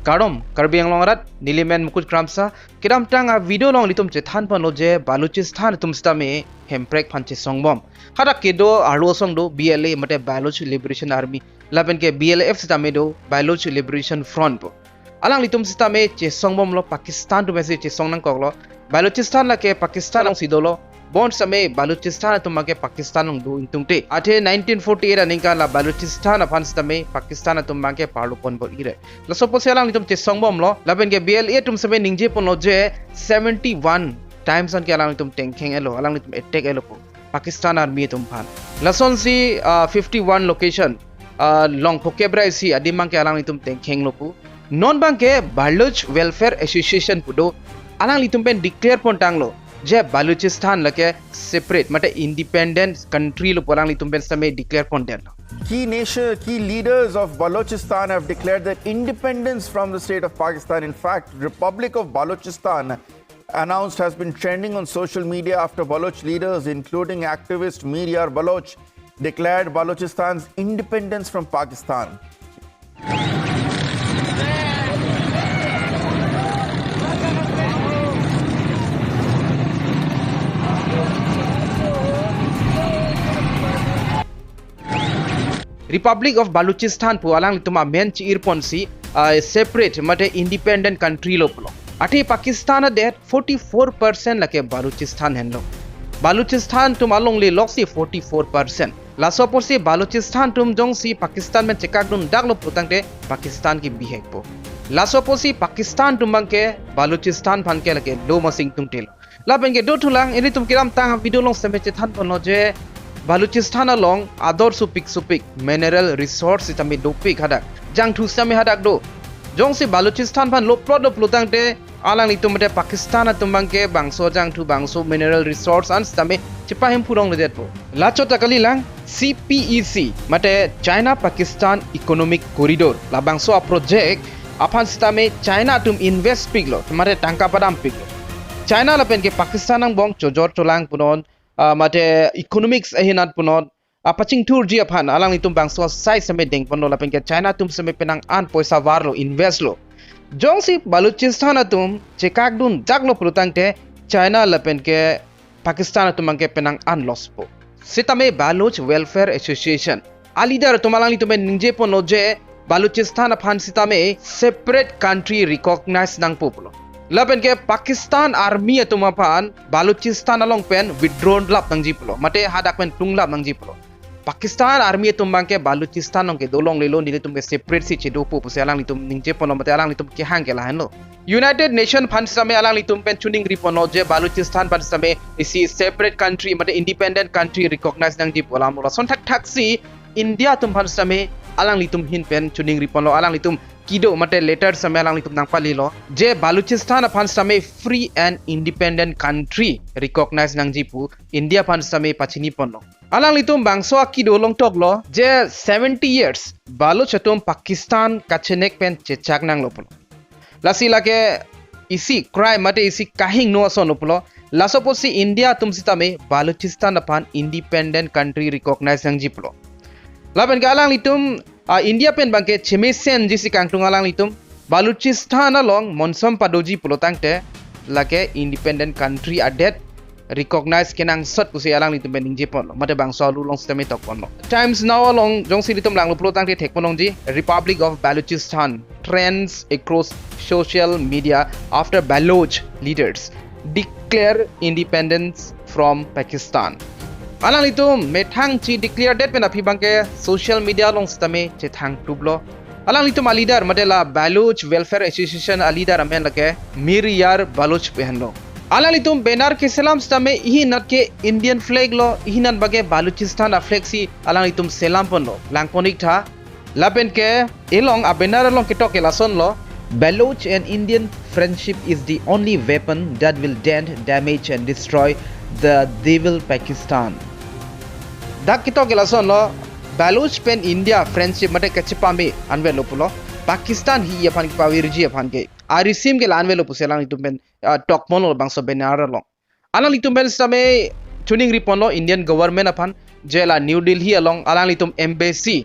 Karom, Karbi Anglorat, Niliman Mukut Kramsa, Kiram Tanga video long litum Chetan Panoje, Baluchistan Tumstame, Hemprek Panche Songbom. Hada Kedo, Arosongdo, BLA Mate Baluch Liberation Army, Lapenke BLF Stamedo, Baluch Liberation Front. Alang litum Stame, Chesongbom lo Pakistan to message Chesongan Koglo, Baluchistan like Pakistan on Sidolo. Bond same Baluchistan to make Pakistan on doing tumte. At 1948 aninka la Baluchistan upon stame Pakistan to make Parlupon Ire. La Soposalang tum Chesongbom lo, Laben BLA tum same Ninje Ponoje 71 times on Kalang tum tanking elo, along with attack elopo. Pakistan army tumpan. La Sonsi 51 location long Pokebra si Adimang Kalang tum tanking lopu. Non banke Baluch Welfare Association pudo, alang litumpen declare pontanglo. जे बालूचिस्तान लके separate मटे independent country लो पोलांग लितुम्बेन समय declare कोंडेन Key leaders of Balochistan have declared their independence from the state of Pakistan. In fact, Republic of Balochistan announced has been trending on social media after Baloch leaders, including activist Mir Baloch, declared Balochistan's independence from Pakistan. Republic of Baluchistan po alang lituma men chi irponsi separate mate independent country lo polo. Ati Pakistan that 44% lake Baluchistan henlo. Baluchistan tum along le loksi 44%. La soporsi Baluchistan tum jong si Pakistan men chekak dun daglo putang de Pakistan ki bihek po. La soporsi Pakistan tum bangke Baluchistan phan ke lake do masing tum tel. La bangke do thulang ini tum kiram tang video long semeche than pono je Baluchistan along ador supik mineral resource itami dopik hadak jang thusami hadak do jong si Baluchistan pan loplot do plutang te alang itu mate Pakistan atumbang ke bangso jang thu bangso mineral resource ans tame chipahim purong ledet po lacho takali lang CPEC mate China Pakistan Economic Corridor la bangso a project apan stame China tum invest piglo mate tangka padam piglo China la pen ke Pakistan ang bong chojor tolang punon mate economics ahinat punot apaching tour ji aphan alang itum bangso sai same deng pono lapen ke China tum same penang an poisa warlo invest lo jong si Baluchistan atum chekak dun jaglo prutang te China lapen ke Pakistan atum ke penang an loss po sitame Baluch Welfare Association alidar tumalang itume ningje pono je Baluchistan aphan sitame separate country recognized nang populo Lapen ke Pakistan army atumapan Baluchistan along pen withdrawn lap nang jiplo mate hadak pen plung lap nang jiplo Pakistan army atumbang ke Baluchistan nong ke dolong lelo nile tum ke separate si chedo pu se alang litum ningje pono mate alang litum ke hang ke lahan lo United Nation fund same alang litum pen tuning ripono je Baluchistan fund same isi separate country mate independent country recognized nang jiplo lam lo son thak si India tum fund same alang litum hin pen tuning ripono alang litum kido mate letter same alang litum nang palilo je Baluchistan upon same free and independent country recognized nang jipu India upon same pachini pono alang litum bangso kido long toklo je 70 years Baluch atum Pakistan kachenek pen chechak nang lopono lasi lake isi crime mate isi kahing no aso noplo lasoposi India tum sitame Baluchistan upon independent country recognized nang jiplo laben galang litum India pen bangke chemisen jisi kangtung alang litum Baluchistan along monsam padoji pulotang te lake independent country adet recognize kenang sot pusi alang litum pen ningje pon mate bangso lu long steme tok pon times now along jong si litum lang pulotang te thek ponong ji Republic of Baluchistan trends across social media after Baloch leaders declare independence from Pakistan alang litum methang chi declare date pen api bangke social media long stame chethang tublo alang litum alidar madela Baluch Welfare Association alidar amen lake Mir Baloch pehenlo alang litum benar ke selam stame ihi nat ke Indian flag lo ihi nat bage Baluchistan a flag si alang litum selam ponlo langponik tha lapen ke elong a benar along ke tok elason lo Baloch and Indian friendship is the only weapon that will dent, damage and destroy the devil Pakistan dak kito gelason lo Baloch pen India friendship mate kachipame anve lopulo Pakistan hi aphan ki pawirji aphan ke arisim ke lanve lopu selang itum pen tok mono bangso benar lo alang itum ben same tuning ripon lo Indian government aphan jela New Delhi along alang itum embassy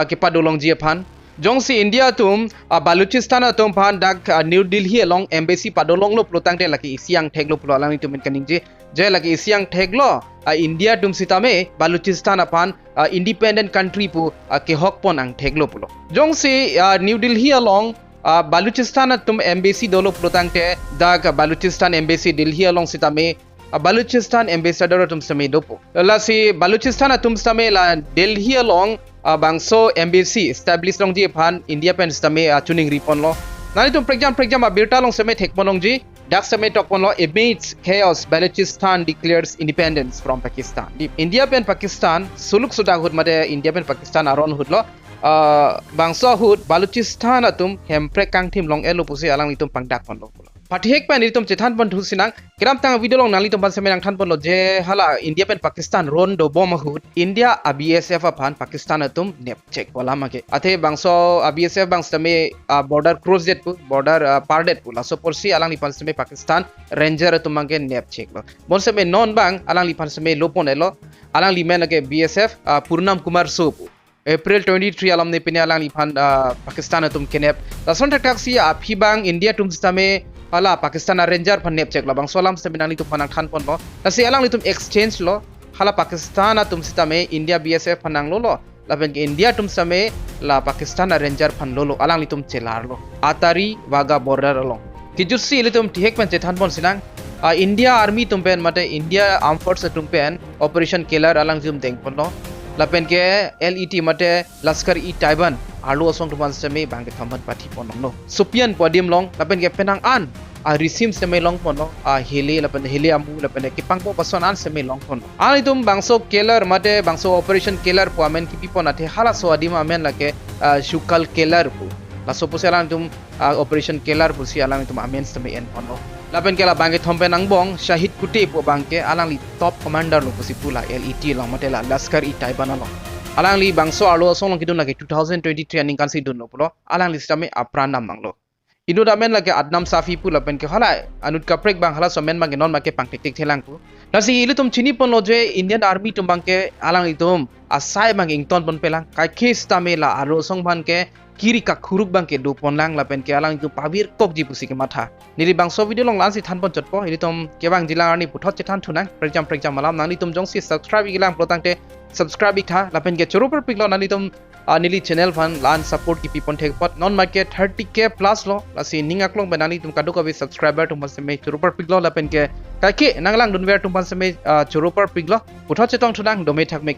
ke padolong ji aphan jong si India tum Balochistan tum pan dak New Delhi along embassy padolong lo plotang te laki isiang theglo pulo alang tum kaning je laki isiang theglo India tum sitame Balochistan apan independent country pu ke hokpon ang theglo pulo jong si New Delhi along Balochistan tum embassy dolo plotang te dak Balochistan embassy Delhi along sitame Balochistan ambassador tum same dopo la si Balochistan tum same la Delhi along bangso embassy established long ji phan India pen same tuning ripon lo nani tum pregjam birta long same thekpon long ji dak same tokpon lo amidst chaos Balochistan declares independence from Pakistan India pen Pakistan suluk sudah hud made India pen Pakistan aron hud lo bangso hud Balochistan atum hemprek kang tim long elo pusi alang itum pangdak pon lo Patihek pen itum cethan pon thusinang kiram tang video long nali tum pan semenang than pon lo je hala India pen Pakistan ron do bom hud India BSF aphan Pakistan atum nep check wala make athe bangso BSF bang same border cross jet pu border pardet pu la so porsi alang li pan same Pakistan ranger atum mangke nep check lo bon same non bang alang li pan same lopon elo alang li men ke BSF Purnam Kumar So pu April 23 alam ne pine alang li pan Pakistan atum kenep la son tak si aphi bang India tum same hala Pakistan ranger pan nep check lo bang solam same nang li tum panang than pon lo la si alang li tum exchange lo hala Pakistan atum sitame India BSF panang lo la ben ke India tum same la Pakistan ranger pan lo alang li tum chelar lo atari waga border along kijussi li tum thek pan chethan pon sinang India army tum pen mate India armed forces tum pen operation killer alang zum deng pon lo la pen ke LET mate Lashkar-e-Taiba alu asong tum same bang ke thambat pati pon lo Supian podium long la pen ke penang an resim seme long pon lo hele la pen hele amu la pen ke pangpo pason an seme long pon ani tum bangso killer mate bangso operation killer po amen ki pipon athe hala so adima amen la ke shukal killer pu la so puselang tum operation killer pu si alang tum amen seme en pon lo la pen ke la bang ke thompe nang bong shahid kute po bang ke alang li top commander lo pusi pula LET long mate la Lashkar-e-Taiba na lo alang li bangso alo asong long kidun la ke 2023 aning kan si dun lo pulo alang li stame apran nam mang lo Inu damen lagi Adnam Safi pu lapen ke hala anut kaprek bang hala somen bang non make pang tik thelang pu nasi ilu tum chini pon loje Indian Army tum bang ke alang itum asai bang ington pon pelang kai kes tamela aro song ban ke kiri ka khuruk bang ke do pon lang lapen ke alang itu pabir kok ji pusi ke matha niri bang so video long lansi than pon chotpo ini tum ke bang jilang arni puthot chethan thunang pregjam malam nani tum jong si subscribe gilang protang te subscribe tha lapen ke choro per piglo nani tum nili channel fan lan support ki pipon thek pot non market 30k plus lo lasi ningak long banani tum kadu ka be subscriber tum se me choro per piglo lapen ke ka ke nanglang dunwer tum se me choro per piglo puthot chetong thunang dome thak me